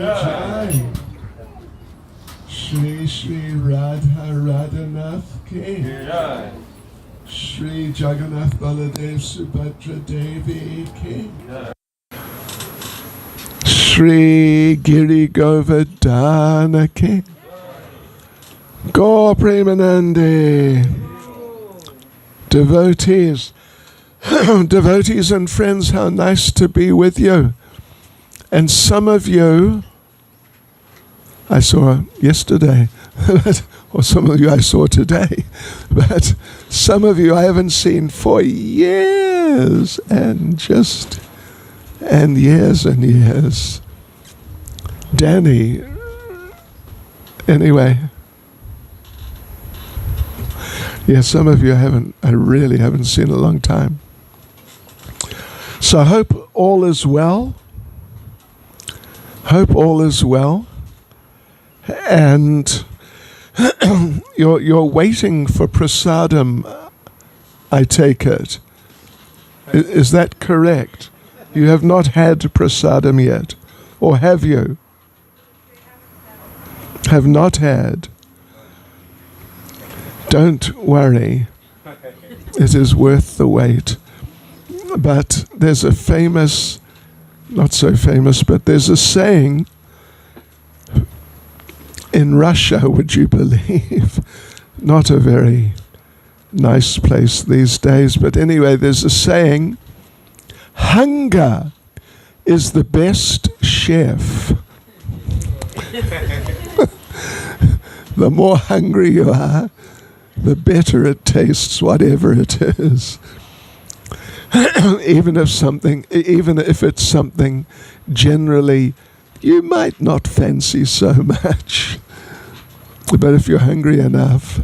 Jai. Shri Shri Radha Radhanath Ki. Jai. Shri Jagannath Baladev Subhadra Devi Ki. Jai. Shri Giri Govardhana Ki. Gaur Premanande. Devotees, devotees and friends, how nice to be with you. And some of you I saw yesterday, or some of you I saw today, but some of you I haven't seen for years and years and years. Danny, anyway. Yeah, some of you I really haven't seen in a long time. So I hope all is well. Hope all is well. And you're waiting for prasadam, I take it. Is that correct? You have not had prasadam yet. Or have you? Have not had. Don't worry, it is worth the wait. But there's a famous, not so famous, but there's a saying in Russia, would you believe? Not a very nice place these days, but anyway, there's a saying, hunger is the best chef. The more hungry you are, the better it tastes, whatever it is. even if it's something generally you might not fancy so much. But if you're hungry enough,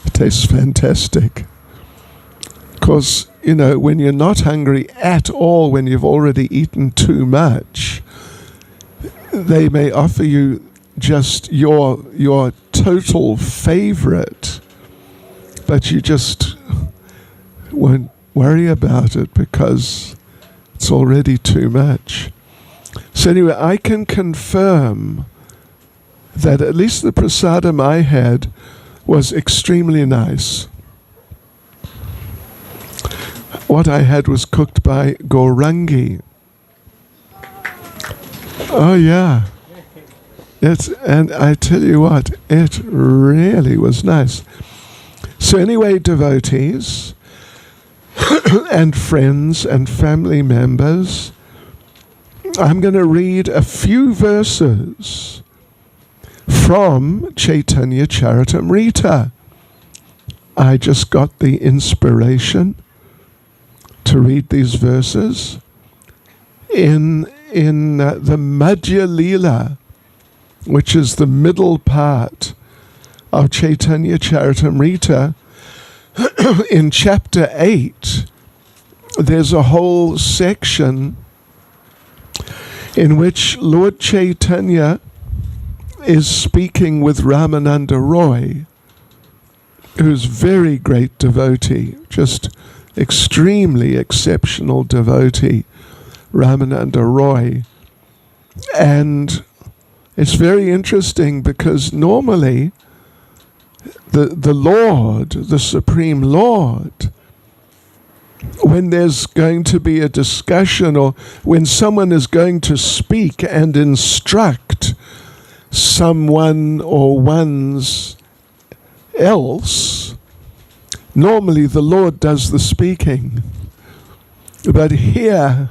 it tastes fantastic. Because, when you're not hungry at all, when you've already eaten too much, they may offer you just your total favorite, but you just won't worry about it because it's already too much. So anyway, I can confirm that at least the prasadam I had was extremely nice. What I had was cooked by Gaurangi. Oh yeah. And I tell you what, it really was nice. So anyway, devotees and friends and family members, I'm going to read a few verses from Chaitanya Charitamrita. I just got the inspiration to read these verses in the Madhya Leela, which is the middle part of Chaitanya Charitamrita. In chapter 8, there's a whole section in which Lord Chaitanya is speaking with Ramananda Roy, who's very great devotee, just extremely exceptional devotee, Ramananda Roy. And it's very interesting because normally the Lord, the Supreme Lord, when there's going to be a discussion or when someone is going to speak and instruct someone or one's else, normally the Lord does the speaking. But here,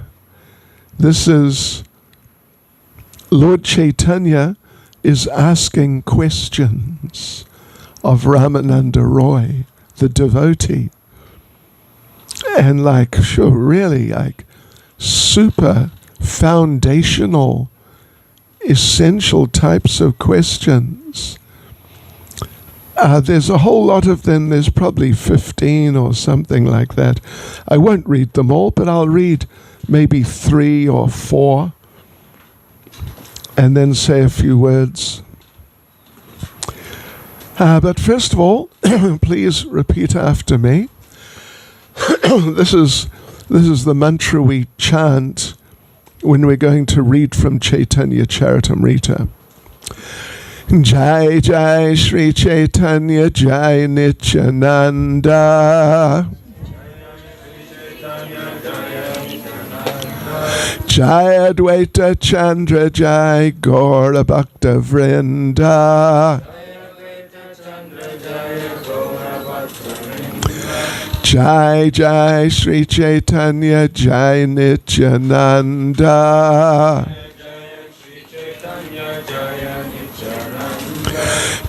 this is Lord Chaitanya is asking questions of Ramananda Roy, the devotee. And really super foundational, essential types of questions. There's a whole lot of them. There's probably 15 or something like that. I won't read them all, but I'll read maybe 3 or 4 and then say a few words. But first of all, please repeat after me. This is the mantra we chant when we're going to read from Chaitanya Charitamrita. Jai Jai Shri Chaitanya Jai Nityananda. Jai Advaita Chandra Jai Gaura Bhakta Vrinda. Jai Jai Shri Chaitanya Jai Nityananda.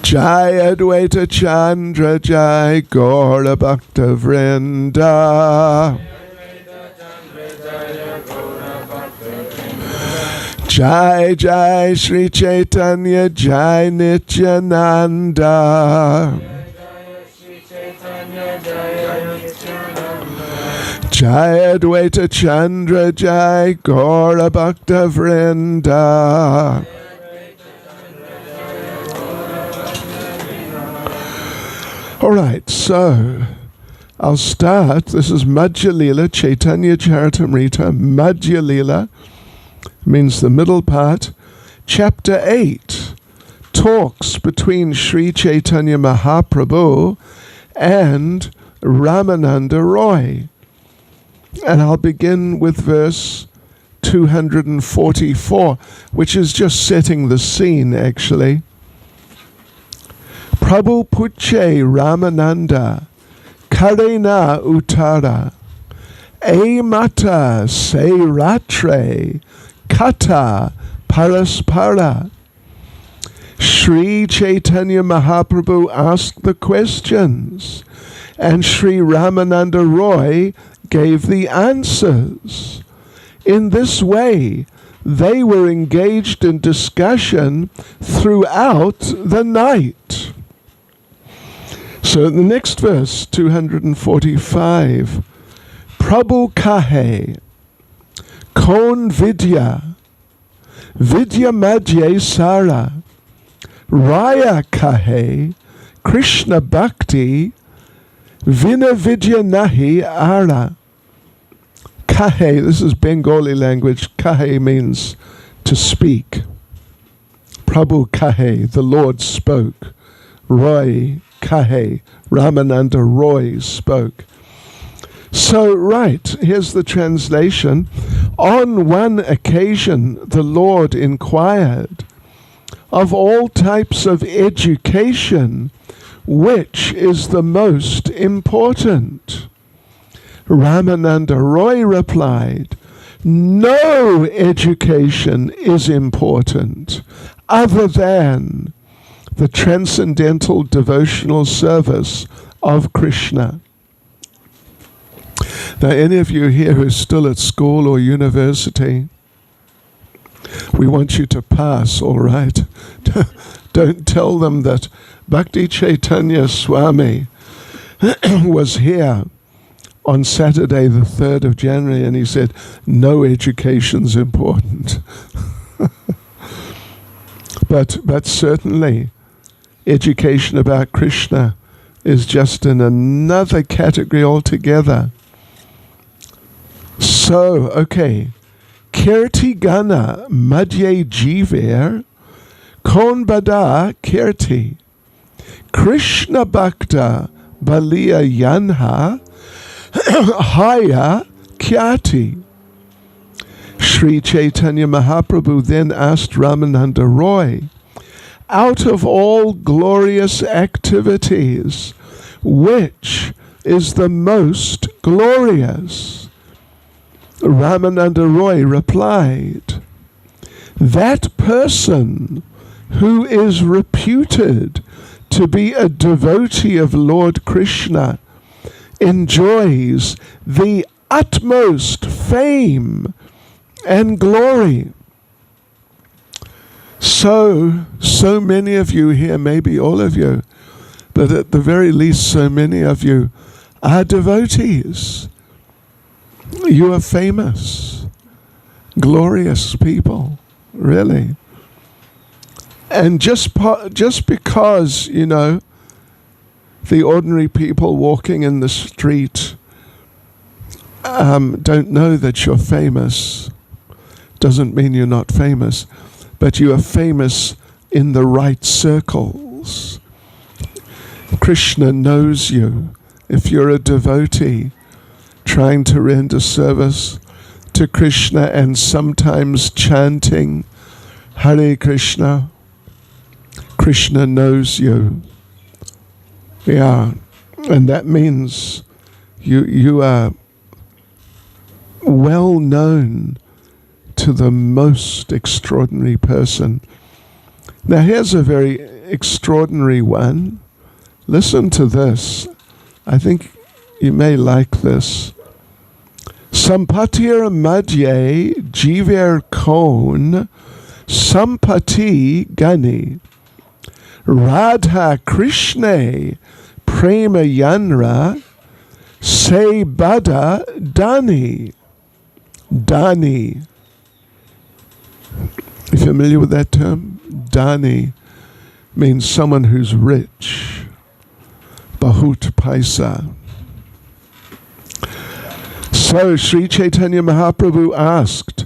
Jai Advaita Chandra Jai Gaura Bhakta Vrinda. Jai Jai Shri Chaitanya Jai Nityananda. Jai Advaita Chandra Jai Gaura Bhakta Vrinda. All right, so I'll start. This is Madhya Lila, Chaitanya Charitamrita. Madhya Lila means the middle part. Chapter 8 talks between Sri Chaitanya Mahaprabhu and Ramananda Roy. And I'll begin with verse 244, which is just setting the scene, actually. Prabhu Puche Ramananda Karena Uttara E Mata Se Ratre Kata Paraspara. Sri Chaitanya Mahaprabhu asked the questions, and Sri Ramananda Roy gave the answers. In this way, they were engaged in discussion throughout the night. So the next verse, 245, Prabhu kahe, kon vidya, vidya madhye sara, raya kahe, Krishna bhakti, vina vidya nahi ara. Kahe, this is Bengali language. Kahe means to speak. Prabhu kahe, the Lord spoke. Roy kahe, Ramananda Roy spoke. So, right, here's the translation. On one occasion, the Lord inquired, of all types of education, which is the most important? Ramananda Roy replied, no education is important other than the transcendental devotional service of Krishna. Now, any of you here who's still at school or university, we want you to pass, all right? Don't tell them that Bhakti Chaitanya Swami was here on Saturday the 3rd of January and he said, no education's important. But certainly education about Krishna is just in another category altogether. So, okay. Kirti Gana Madhye Jiver Kon Bada Kirti Krishna Bhakta Baliya Yanha Haya Kyati. Sri Chaitanya Mahaprabhu then asked Ramananda Roy, out of all glorious activities, which is the most glorious? Ramananda Roy replied, that person who is reputed to be a devotee of Lord Krishna enjoys the utmost fame and glory. So many of you here, maybe all of you, but at the very least so many of you are devotees. You are famous, glorious people, really. And just because, you know, the ordinary people walking in the street don't know that you're famous, Doesn't mean you're not famous, but you are famous in the right circles. Krishna knows you. If you're a devotee trying to render service to Krishna and sometimes chanting Hare Krishna, Krishna knows you. Yeah, and that means you are well known to the most extraordinary person. Now here's a very extraordinary one. Listen to this. I think you may like this. Sampatir madhye jiver kon sampati gani Radha Krishna prema yanra se bada dani. Dani. You familiar with that term? Dani means someone who's rich. Bahut paisa. So Sri Chaitanya Mahaprabhu asked,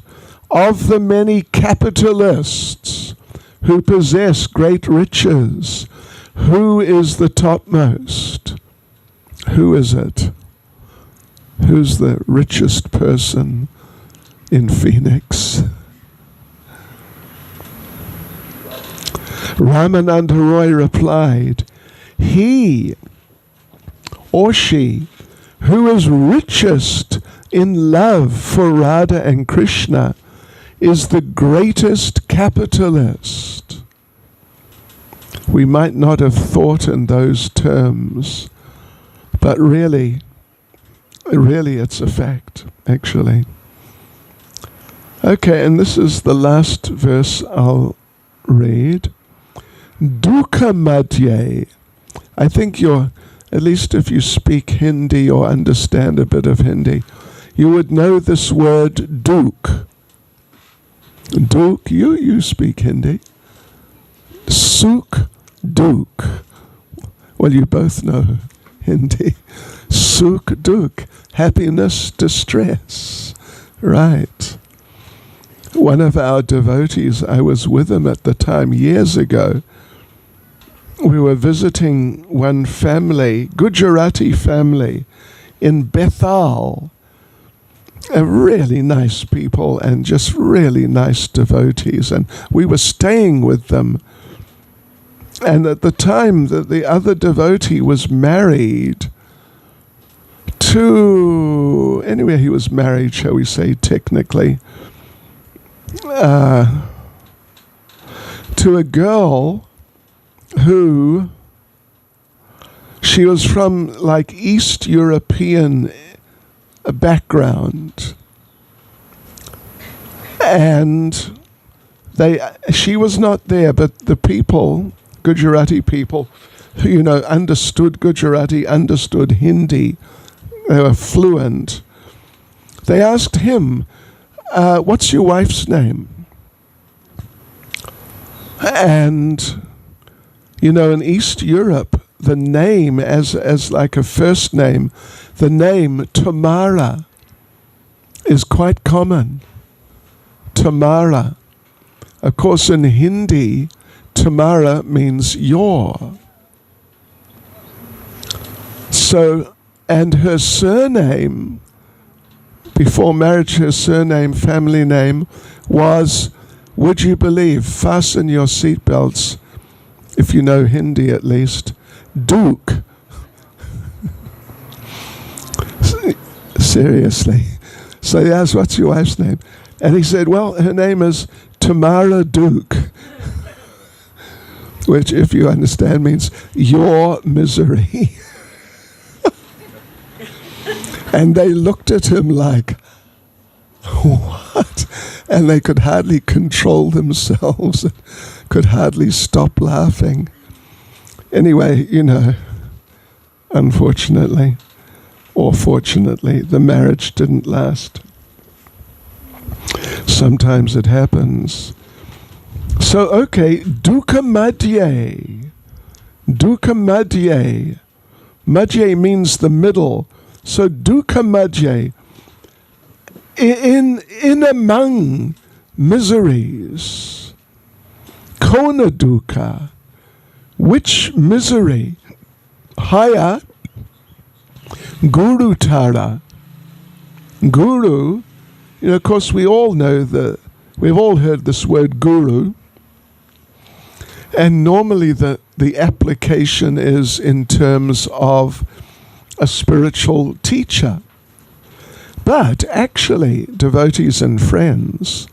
of the many capitalists who possess great riches, who is the topmost? Who is it? Who's the richest person in Pheonix? Ramananda Roy replied, he or she who is richest in love for Radha and Krishna is the greatest capitalist. We might not have thought in those terms, but really it's a fact, actually. Okay, and this is the last verse I'll read. Dukha madhye. I think at least if you speak Hindi or understand a bit of Hindi, you would know this word dukh. Dukh, you speak Hindi. Sukh, dukh. Well, you both know Hindi. Sukh, dukh. Happiness, distress. Right. One of our devotees, I was with him at the time years ago. We were visiting one family, Gujarati family, in Bethal. Really nice people and just really nice devotees. And we were staying with them. And at the time that the other devotee was married to, anyway, he was married, shall we say, technically, to a girl who, she was from like East European background, and she was not there, but the people, Gujarati people, who, understood Gujarati, understood Hindi, they were fluent. They asked him, what's your wife's name? And in East Europe, the name as like a first name, the name Tamara is quite common. Tamara. Of course, in Hindi, Tamara means your. So, and her surname, before marriage, her surname, family name, was, would you believe, fasten your seatbelts, if you know Hindi at least, Duke. Seriously. So he asked, what's your wife's name? And he said, well, her name is Tamara Duke, which, if you understand, means your misery. And they looked at him like, what? And they could hardly control themselves, could hardly stop laughing. Anyway, unfortunately, or fortunately, the marriage didn't last. Sometimes it happens. So, okay, Dukha Madhye. Dukha Madhye. Madhye means the middle. So Dukha Madhye. In among miseries? Kona dukkha. Which misery? Haya guru tara. Guru, of course we all know we've all heard this word guru. And normally the application is in terms of a spiritual teacher. But actually, devotees and friends,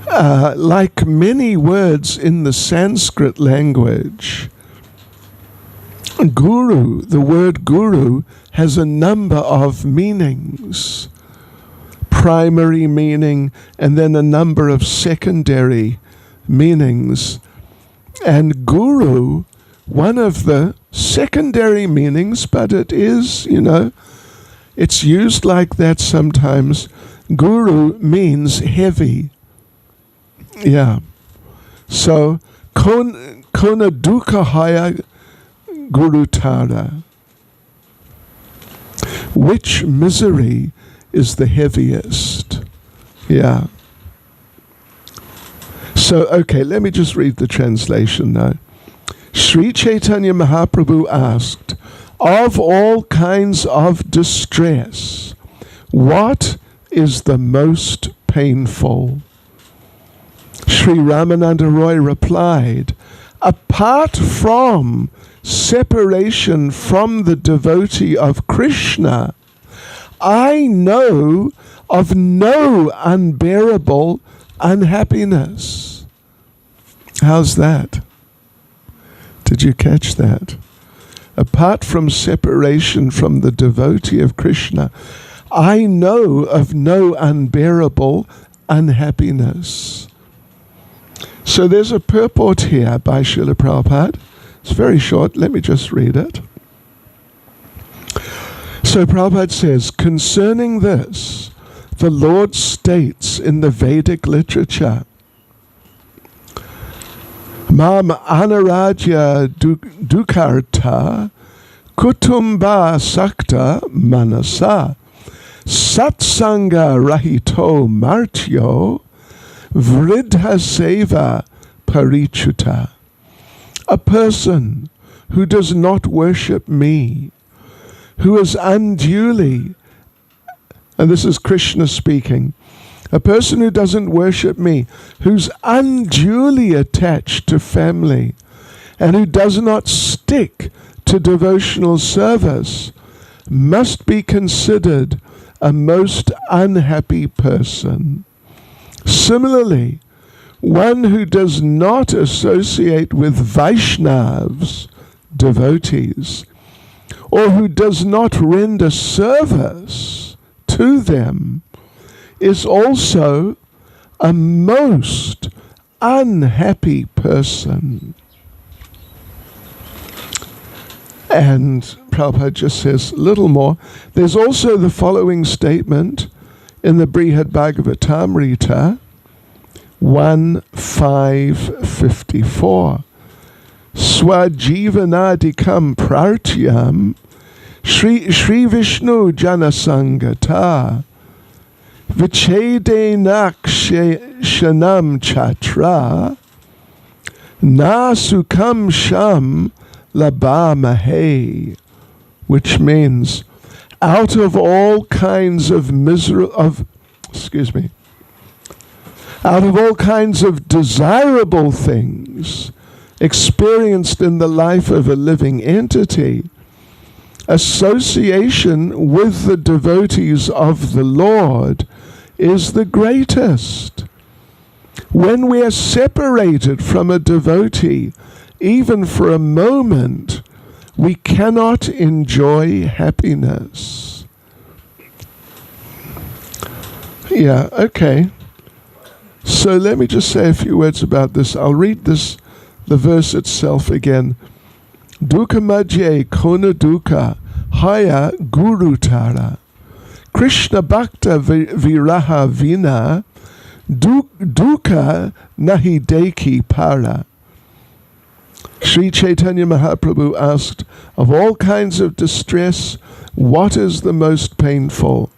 like many words in the Sanskrit language, guru, the word guru, has a number of meanings. Primary meaning, and then a number of secondary meanings. And guru, one of the secondary meanings, but it is, it's used like that sometimes. Guru means heavy. Yeah. So, kona dukkha haya guru tara. Which misery is the heaviest? Yeah. So, okay, let me just read the translation now. Sri Chaitanya Mahaprabhu asked, of all kinds of distress, what is the most painful? Sri Ramananda Roy replied, apart from separation from the devotee of Krishna, I know of no unbearable unhappiness. How's that? Did you catch that? Apart from separation from the devotee of Krishna, I know of no unbearable unhappiness. So there's a purport here by Srila Prabhupada. It's very short. Let me just read it. So Prabhupada says, concerning this, the Lord states in the Vedic literature, Mam anarajya dukharta kutumba sakta manasa satsanga rahito martyo vridha seva parichuta. A person who does not worship me, who is unduly, and this is Krishna speaking, a person who doesn't worship me, who's unduly attached to family, and who does not stick to devotional service, must be considered a most unhappy person. Similarly, one who does not associate with Vaishnavas, devotees, or who does not render service to them, is also a most unhappy person. And Prabhupada just says a little more. There's also the following statement in the Brihad Bhagavatamrita 1.5.54. Swajivanadikam prartyam Shri Vishnu Janasangata Vichedenak Shanam Chatra Nasukam Sham Labamahe, which means out of all kinds of out of all kinds of desirable things experienced in the life of a living entity, association with the devotees of the Lord is the greatest. When we are separated from a devotee, even for a moment, we cannot enjoy happiness. Yeah, okay. So let me just say a few words about this. I'll read the verse itself again. Dukkha madhye kona dukkha haya guru tara. Krishna bhakta viraha vina dukkha nahi deki para. Sri Chaitanya Mahaprabhu asked, of all kinds of distress, what is the most painful?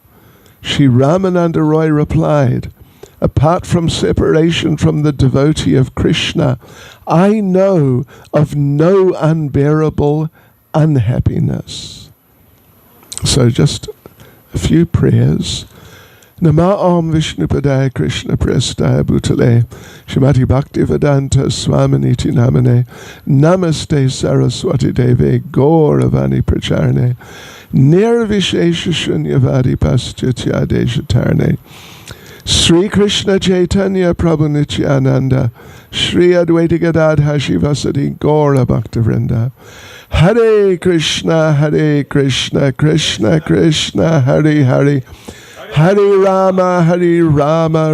Sri Ramananda Roy replied, apart from separation from the devotee of Krishna, I know of no unbearable unhappiness. So just a few prayers. Nama Om Vishnupadaya Krishna Prestaya Bhutale Shrimati Bhaktivedanta Swaminiti Namane Namaste Saraswati Deve Gauravani Pracharne Nirvishesha Shunyavadi Paschatya Deshatarne Sri Krishna Chaitanya Prabhu Nityananda Sri Advaita Gadadha Shivasati Gaura Bhaktivinoda Hare Krishna Krishna Krishna Hare Hare Hare Rama,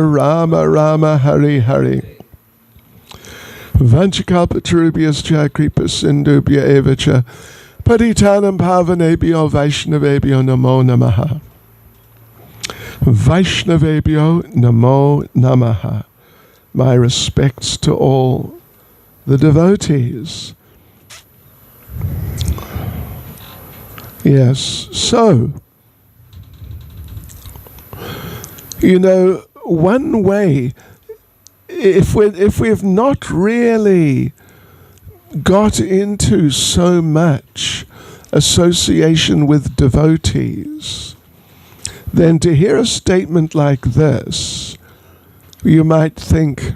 Rama Rama, Hare Hare. Vanchakalpatarubhyascha kripa sindubhya evacha patitanam pavanebhyo vaishnavebhyo namo namaha. Vaishnavebhyo namo namaha. My respects to all the devotees. Yes, so one way, if we've not really got into so much association with devotees, then to hear a statement like this, you might think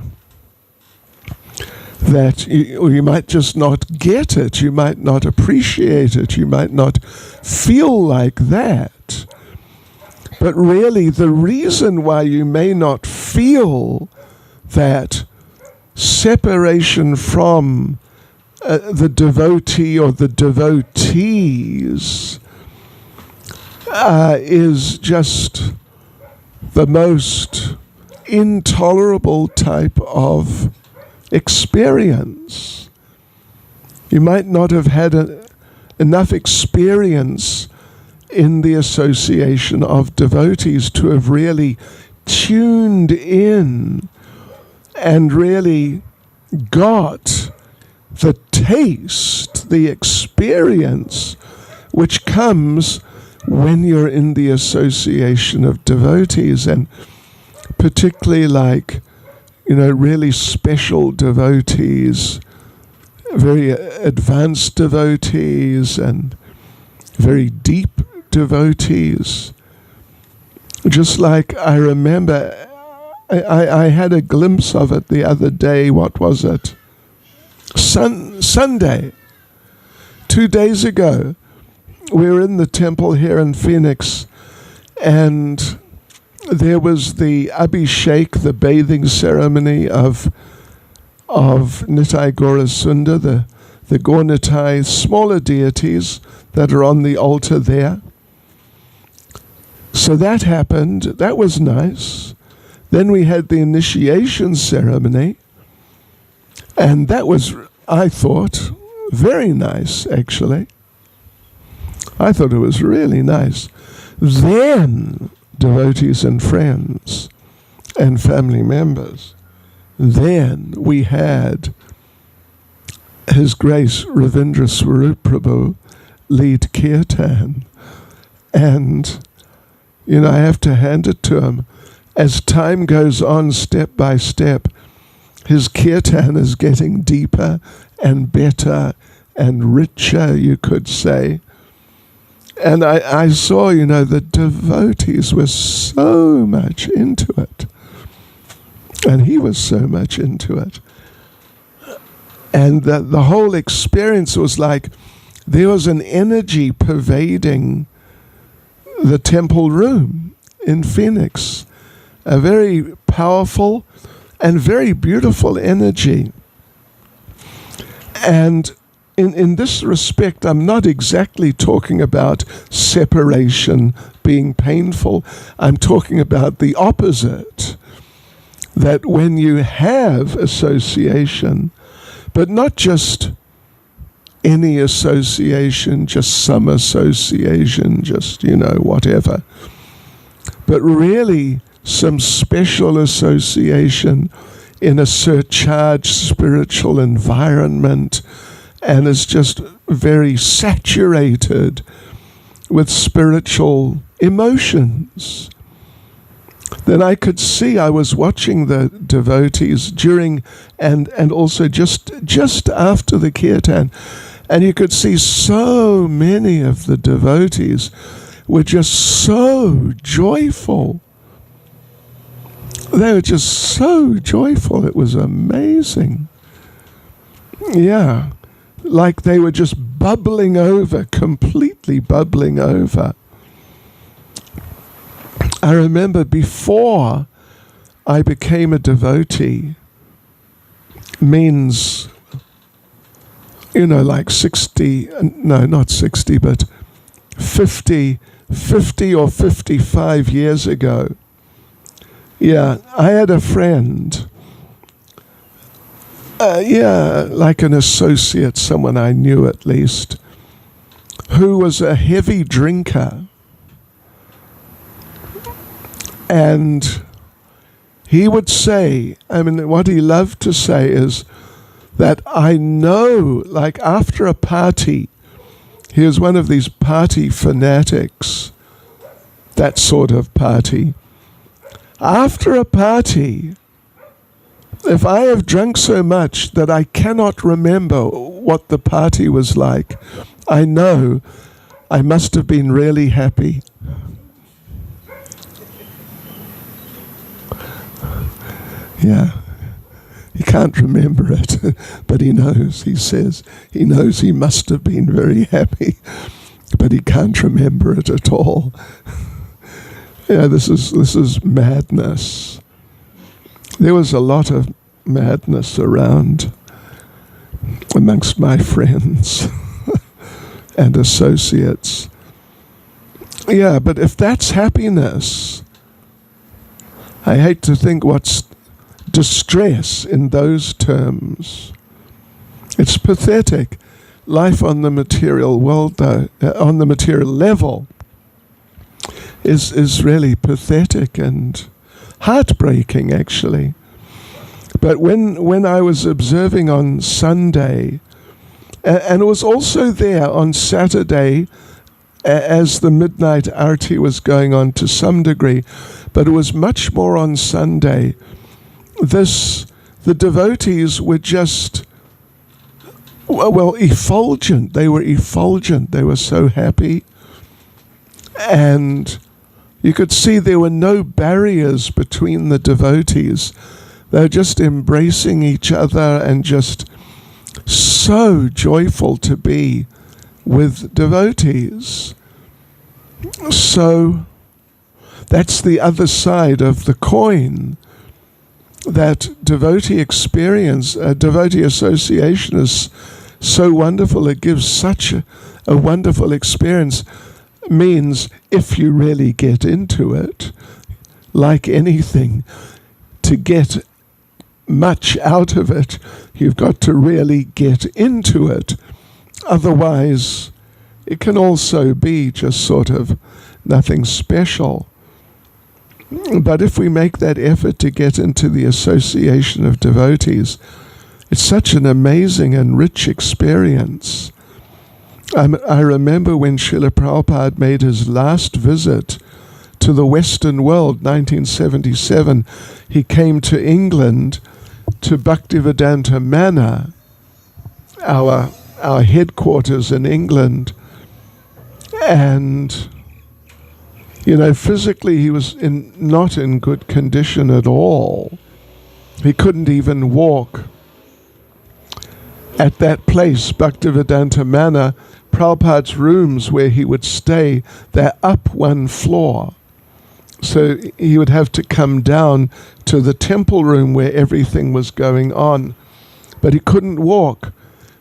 that you might just not get it, you might not appreciate it, you might not feel like that. But really, the reason why you may not feel that separation from the devotee or the devotees is just the most intolerable type of experience. You might not have had enough experience in the association of devotees to have really tuned in and really got the taste, the experience which comes when you're in the association of devotees, and particularly like, really special devotees, very advanced devotees and very deep devotees. Just like I remember, I had a glimpse of it the other day. What was it? Sunday. 2 days ago, we were in the temple here in Pheonix, and there was the Abhishek, the bathing ceremony of Nitai Gaurasunda, the Gaur Nitai smaller deities that are on the altar there. So that happened. That was nice. Then we had the initiation ceremony, and that was, I thought, very nice, actually. I thought it was really nice. Then, devotees and friends and family members, then we had His Grace Ravindra Swarup Prabhu lead kirtan, and I have to hand it to him. As time goes on, step by step, his kirtan is getting deeper and better and richer, you could say. And I saw, the devotees were so much into it. And he was so much into it. And the whole experience was like there was an energy pervading the temple room in Pheonix, a very powerful and very beautiful energy. And in this respect, I'm not exactly talking about separation being painful. I'm talking about the opposite, that when you have association, but not just any association, just some association, just, whatever. But really some special association in a surcharged spiritual environment, and is just very saturated with spiritual emotions. then I could see I was watching the devotees during and also just after the kirtan, and you could see so many of the devotees were just so joyful. They were just so joyful. It was amazing. Yeah, like they were just bubbling over, completely bubbling over. I remember before I became a devotee, means, like 60, no, not 60, but 50 or 55 years ago. Yeah, I had a friend, like an associate, someone I knew at least, who was a heavy drinker. And he would say, what he loved to say is that I know, like after a party, he was one of these party fanatics, that sort of party. After a party, if I have drunk so much that I cannot remember what the party was like, I know I must have been really happy. Yeah, he can't remember it, but he knows, he says, he knows he must have been very happy, but he can't remember it at all. Yeah, this is madness. There was a lot of madness around amongst my friends and associates. Yeah, but if that's happiness, I hate to think what's distress in those terms. It's pathetic. Life on the material world, though, on the material level, is really pathetic and heartbreaking, actually. But when I was observing on Sunday, and it was also there on Saturday, as the midnight arati was going on to some degree, but it was much more on Sunday. The devotees were just, effulgent. They were effulgent. They were so happy. And you could see there were no barriers between the devotees. They were just embracing each other and just so joyful to be with devotees. So that's the other side of the coin. That devotee experience, devotee association is so wonderful. It gives such a wonderful experience. Means if you really get into it, like anything, to get much out of it, you've got to really get into it. Otherwise, it can also be just sort of nothing special. But if we make that effort to get into the association of devotees, it's such an amazing and rich experience. I remember when Srila Prabhupada made his last visit to the Western world, 1977, he came to England, to Bhaktivedanta Manor, our headquarters in England, and physically he was not in good condition at all. He couldn't even walk. At that place, Bhaktivedanta Manor, Prabhupada's rooms where he would stay, they're up one floor. So he would have to come down to the temple room where everything was going on. But he couldn't walk.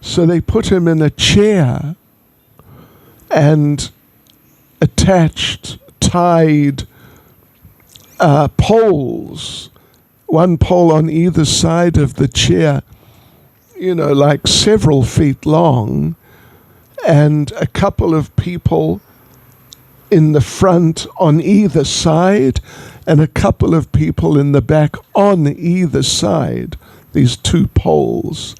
So they put him in a chair and tied poles, one pole on either side of the chair, like several feet long, and a couple of people in the front on either side, and a couple of people in the back on either side, these two poles.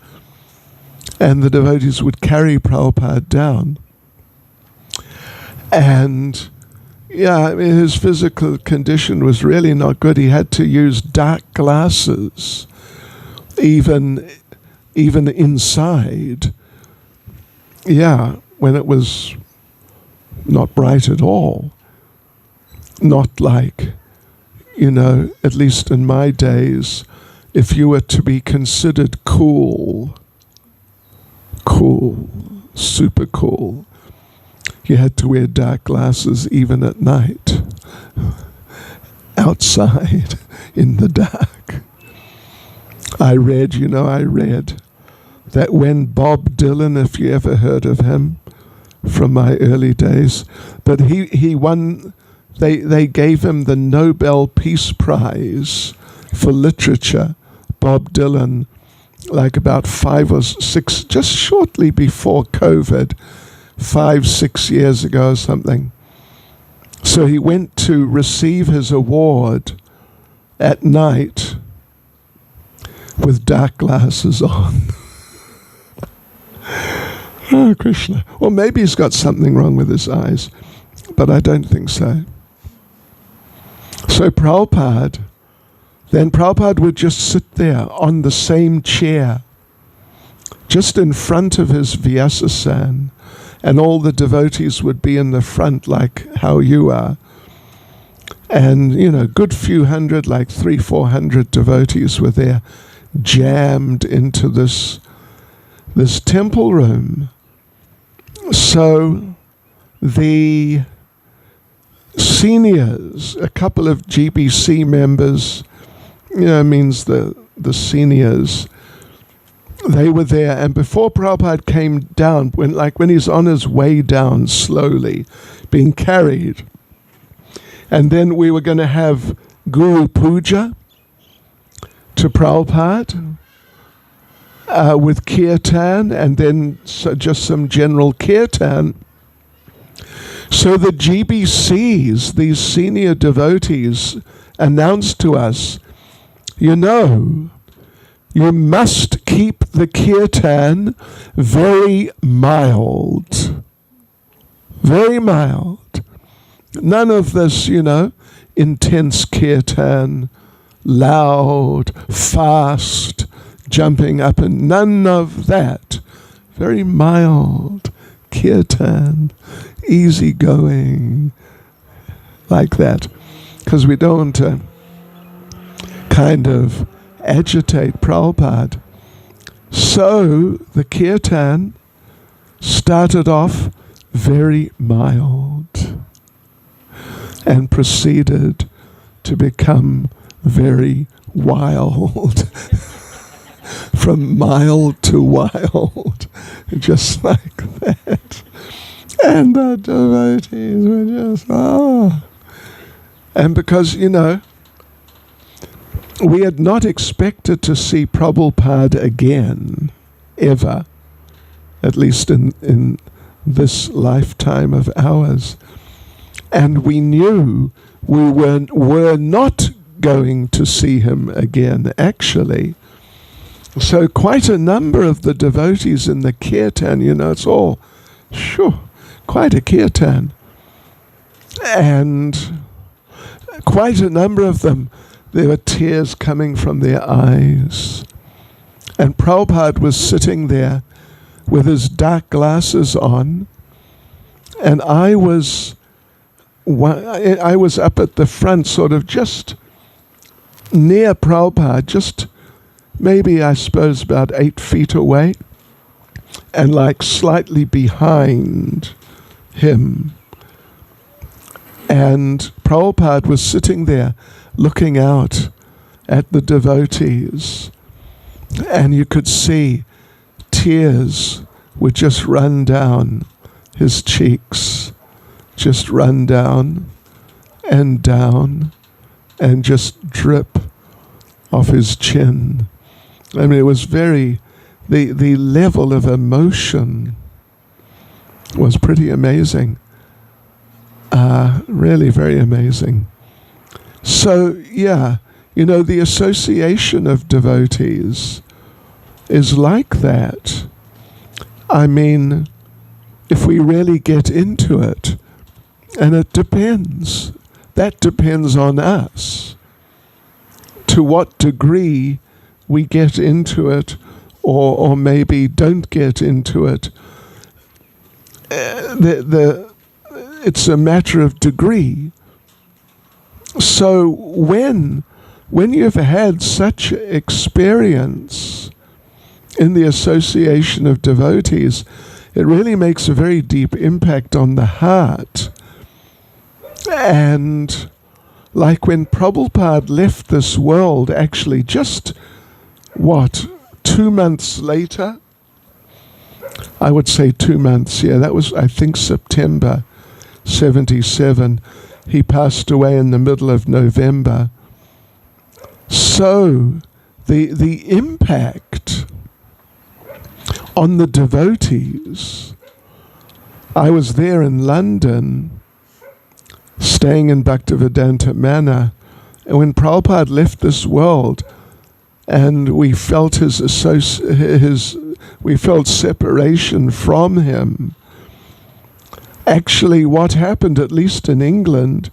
And the devotees would carry Prabhupada down. And, Yeah, I mean, his physical condition was really not good. He had to use dark glasses, even inside. Yeah, when it was not bright at all. Not like, at least in my days, if you were to be considered cool, super cool, you had to wear dark glasses even at night, outside, in the dark. I read that when Bob Dylan, if you ever heard of him, from my early days, but he won, they gave him the Nobel Peace Prize for literature, Bob Dylan, like about 5 or 6, just shortly before COVID, 5-6 years ago or something. So he went to receive his award at night with dark glasses on. Oh, Krishna. Well, maybe he's got something wrong with his eyes, but I don't think so. So Prabhupada would just sit there on the same chair, just in front of his Vyasasan, and all the devotees would be in the front like how you are. And, good few hundred, like 300-400 devotees were there, jammed into this temple room. So the seniors, a couple of GBC members, means the seniors, they were there. And before Prabhupada came down, when he's on his way down slowly, being carried, and then we were going to have Guru Puja to Prabhupada with kirtan, and then just some general kirtan. So the GBCs, these senior devotees, announced to us, you must keep the kirtan very mild. Very mild. None of this, intense kirtan, loud, fast, jumping up, and none of that. Very mild kirtan, easy going, like that. Because we don't want to kind of agitate Prabhupada. So the kirtan started off very mild and proceeded to become very wild. From mild to wild, just like that. And the devotees were just, And because, we had not expected to see Prabhupada again, ever, at least in this lifetime of ours. And we knew we were not going to see him again, actually. So quite a number of the devotees in the kirtan, it's all, quite a kirtan. And quite a number of them, there were tears coming from their eyes. And Prabhupada was sitting there with his dark glasses on, and I was up at the front, sort of just near Prabhupada, just maybe, I suppose, about 8 feet away, and like slightly behind him. And Prabhupada was sitting there looking out at the devotees, and you could see tears would just run down his cheeks, just run down, and just drip off his chin. I mean, it was the level of emotion was pretty amazing. Really very amazing. So, the association of devotees is like that. I mean, if we really get into it, And it depends. That depends on us. To what degree we get into it, or maybe don't get into it. It's a matter of degree. So when you've had such experience in the association of devotees, it really makes a very deep impact on the heart. And like when Prabhupada left this world, actually just, 2 months later? I would say 2 months, that was, I think, September 77. He passed away in the middle of November. So the impact on the devotees, I was there in London, staying in Bhaktivedanta Manor, and when Prabhupada left this world, and we felt we felt separation from him. Actually, what happened, at least in England,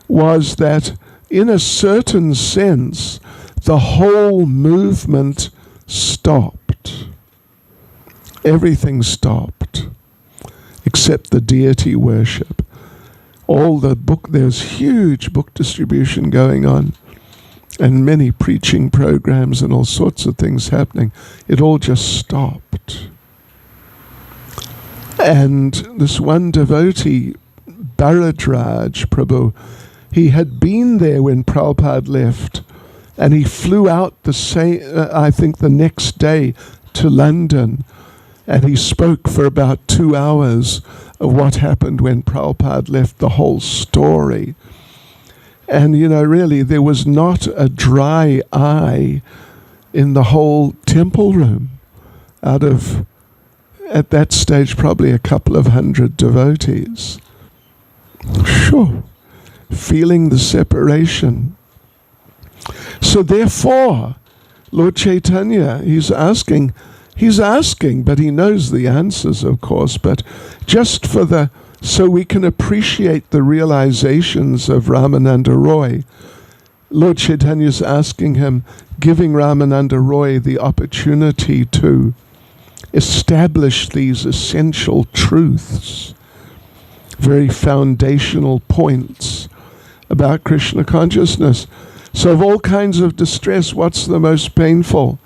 was that in a certain sense, the whole movement stopped. Everything stopped, except the deity worship. There's huge book distribution going on, and many preaching programs and all sorts of things happening. It all just stopped. And this one devotee, Bharadraj Prabhu, he had been there when Prabhupada left, and he flew out the next day to London, and he spoke for about 2 hours of what happened when Prabhupada left, the whole story. And, really, there was not a dry eye in the whole temple room out of, at that stage, probably a couple of hundred devotees. Sure. Feeling the separation. So therefore, Lord Chaitanya, he's asking, but he knows the answers, of course, but just so we can appreciate the realizations of Ramananda Roy, Lord Chaitanya is asking him, giving Ramananda Roy the opportunity to establish these essential truths, very foundational points about Krishna consciousness. So of all kinds of distress, what's the most painful?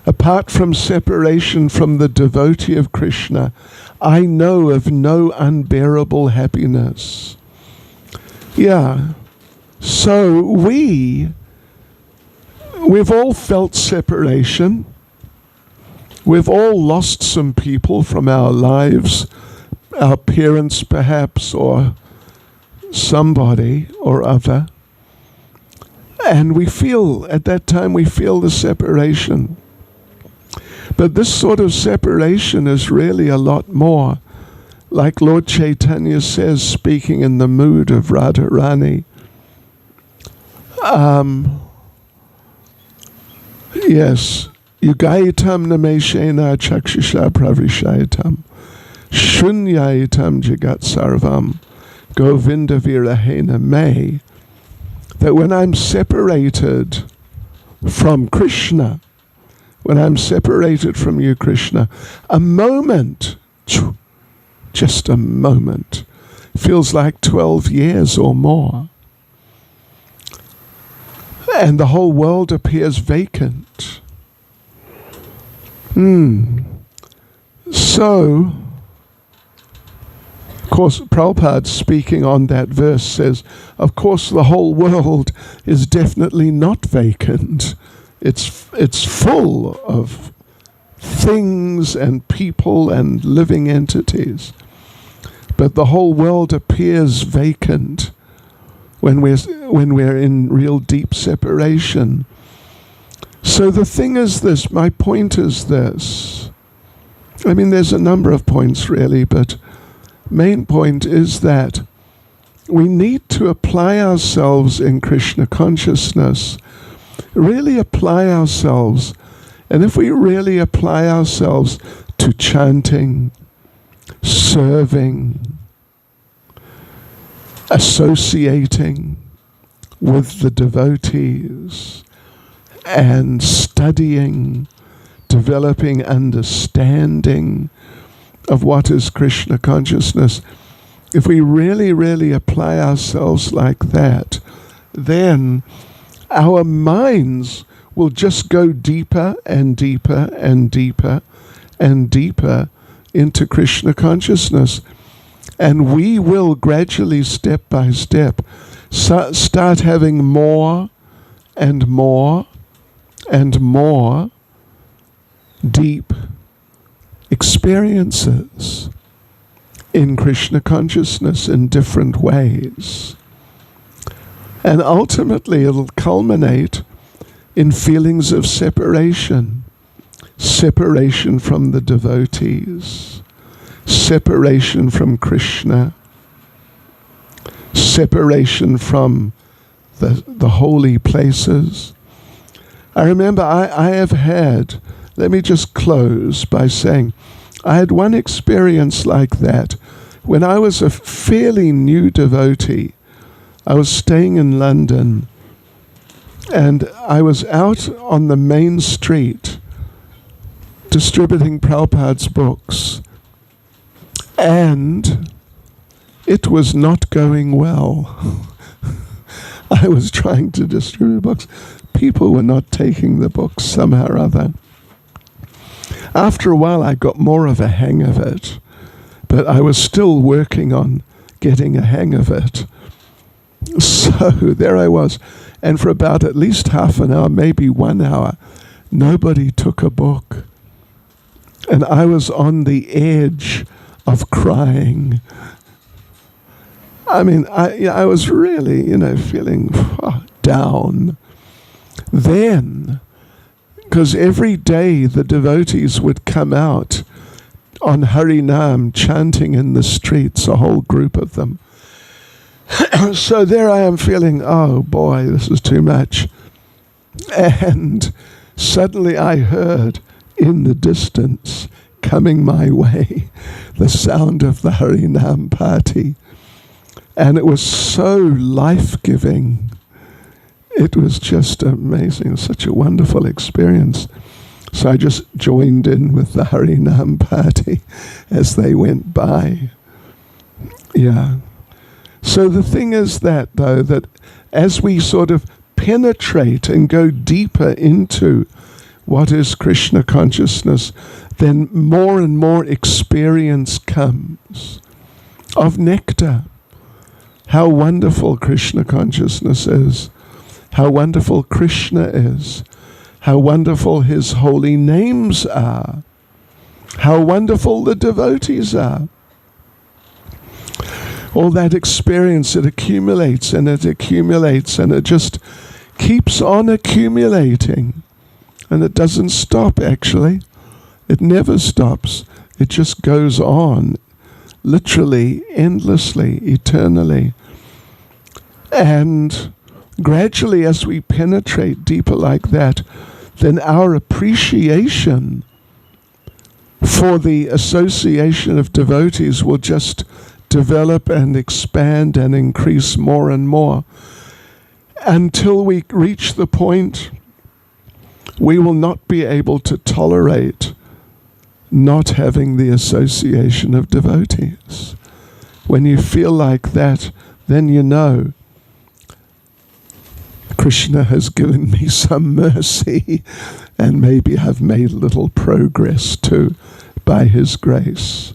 Apart from separation from the devotee of Krishna, I know of no unbearable happiness. So we've all felt separation. We've all lost some people from our lives, our parents perhaps, or somebody or other. And at that time we feel the separation. But this sort of separation is really a lot more. Like Lord Chaitanya says, speaking in the mood of Radharani, yes, Yugaitam nameshena chakshusha pravishaitam, shunyaitam jagat sarvam, govinda virahena me. That when I'm separated from Krishna, when I'm separated from you, Krishna, a moment, just a moment, feels like 12 years or more. And the whole world appears vacant. So, of course, Prabhupada speaking on that verse says, of course the whole world is definitely not vacant. It's full of things and people and living entities. But the whole world appears vacant when we're in real deep separation. So the thing is this, my point is this. I mean, there's a number of points really, but main point is that we need to apply ourselves in Krishna consciousness, really apply ourselves. And if we really apply ourselves to chanting, serving, associating with the devotees and studying, developing understanding of what is Krishna consciousness, if we really, really apply ourselves like that, then our minds will just go deeper and deeper and deeper and deeper into Krishna consciousness. And we will gradually, step by step, start having more and more and more deep experiences in Krishna consciousness in different ways. And ultimately it'll culminate in feelings of separation. Separation from the devotees. Separation from Krishna. Separation from the holy places. I remember I have had, let me just close by saying, I had one experience like that when I was a fairly new devotee. I was staying in London and I was out on the main street distributing Prabhupada's books, and it was not going well. I was trying to distribute books. People were not taking the books somehow or other. After a while, I got more of a hang of it, but I was still working on getting a hang of it. So there I was, and for about at least half an hour, maybe 1 hour, nobody took a book. And I was on the edge of crying. I mean, I was really, feeling down. Then, because every day the devotees would come out on Harinam chanting in the streets, a whole group of them. So there I am feeling, oh boy, this is too much. And suddenly I heard in the distance, coming my way, the sound of the Harinam party. And it was so life-giving. It was just amazing. It was such a wonderful experience. So I just joined in with the Harinam party as they went by. Yeah. So the thing is that, though, that as we sort of penetrate and go deeper into what is Krishna consciousness, then more and more experience comes of nectar. How wonderful Krishna consciousness is. How wonderful Krishna is. How wonderful his holy names are. How wonderful the devotees are. All that experience, it accumulates and it accumulates and it just keeps on accumulating. And it doesn't stop, actually. It never stops. It just goes on, literally, endlessly, eternally. And gradually, as we penetrate deeper like that, then our appreciation for the association of devotees will just develop and expand and increase more and more until we reach the point we will not be able to tolerate not having the association of devotees. When you feel like that, then you know Krishna has given me some mercy and maybe I've made little progress too by his grace.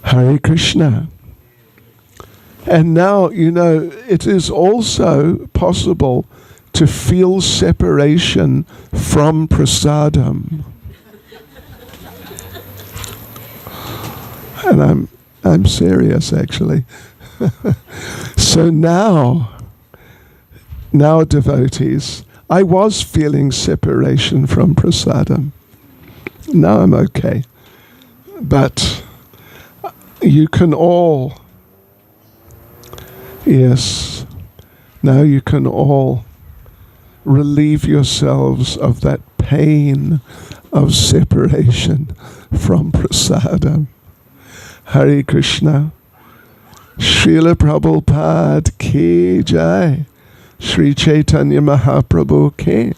Hare Krishna. And now, it is also possible to feel separation from prasadam. And I'm serious, actually. So now devotees, I was feeling separation from prasadam. Now I'm okay. But you can all, yes, now you can all relieve yourselves of that pain of separation from prasadam. Hare Krishna. Srila Prabhupada ki jai. Sri Chaitanya Mahaprabhu ki